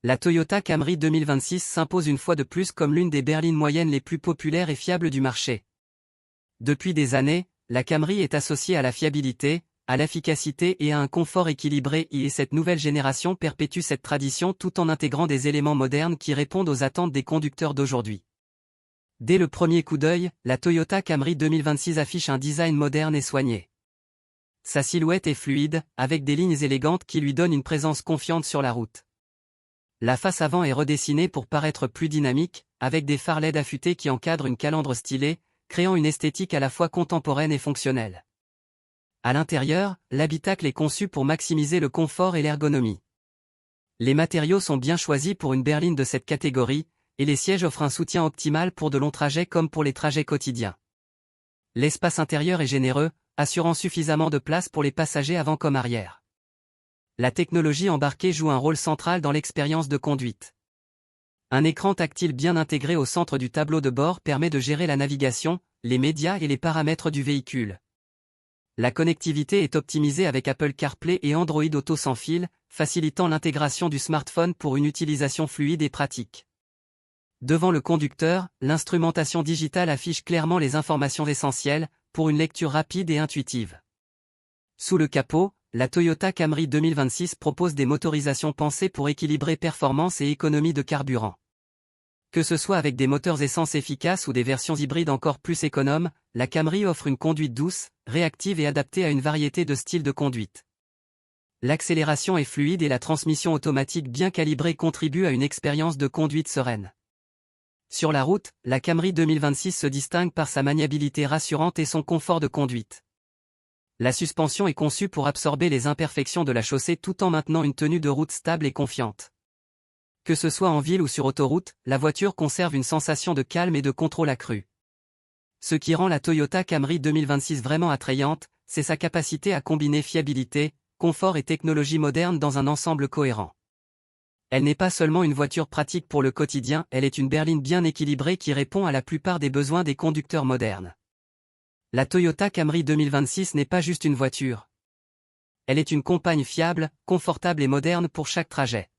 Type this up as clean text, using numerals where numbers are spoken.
La Toyota Camry 2026 s'impose une fois de plus comme l'une des berlines moyennes les plus populaires et fiables du marché. Depuis des années, la Camry est associée à la fiabilité, à l'efficacité et à un confort équilibré et cette nouvelle génération perpétue cette tradition tout en intégrant des éléments modernes qui répondent aux attentes des conducteurs d'aujourd'hui. Dès le premier coup d'œil, la Toyota Camry 2026 affiche un design moderne et soigné. Sa silhouette est fluide, avec des lignes élégantes qui lui donnent une présence confiante sur la route. La face avant est redessinée pour paraître plus dynamique, avec des phares LED affûtés qui encadrent une calandre stylée, créant une esthétique à la fois contemporaine et fonctionnelle. À l'intérieur, l'habitacle est conçu pour maximiser le confort et l'ergonomie. Les matériaux sont bien choisis pour une berline de cette catégorie, et les sièges offrent un soutien optimal pour de longs trajets comme pour les trajets quotidiens. L'espace intérieur est généreux, assurant suffisamment de place pour les passagers avant comme arrière. La technologie embarquée joue un rôle central dans l'expérience de conduite. Un écran tactile bien intégré au centre du tableau de bord permet de gérer la navigation, les médias et les paramètres du véhicule. La connectivité est optimisée avec Apple CarPlay et Android Auto sans fil, facilitant l'intégration du smartphone pour une utilisation fluide et pratique. Devant le conducteur, l'instrumentation digitale affiche clairement les informations essentielles, pour une lecture rapide et intuitive. Sous le capot, la Toyota Camry 2026 propose des motorisations pensées pour équilibrer performance et économie de carburant. Que ce soit avec des moteurs essence efficaces ou des versions hybrides encore plus économes, la Camry offre une conduite douce, réactive et adaptée à une variété de styles de conduite. L'accélération est fluide et la transmission automatique bien calibrée contribue à une expérience de conduite sereine. Sur la route, la Camry 2026 se distingue par sa maniabilité rassurante et son confort de conduite. La suspension est conçue pour absorber les imperfections de la chaussée tout en maintenant une tenue de route stable et confiante. Que ce soit en ville ou sur autoroute, la voiture conserve une sensation de calme et de contrôle accru. Ce qui rend la Toyota Camry 2026 vraiment attrayante, c'est sa capacité à combiner fiabilité, confort et technologie moderne dans un ensemble cohérent. Elle n'est pas seulement une voiture pratique pour le quotidien, elle est une berline bien équilibrée qui répond à la plupart des besoins des conducteurs modernes. La Toyota Camry 2026 n'est pas juste une voiture. Elle est une compagne fiable, confortable et moderne pour chaque trajet.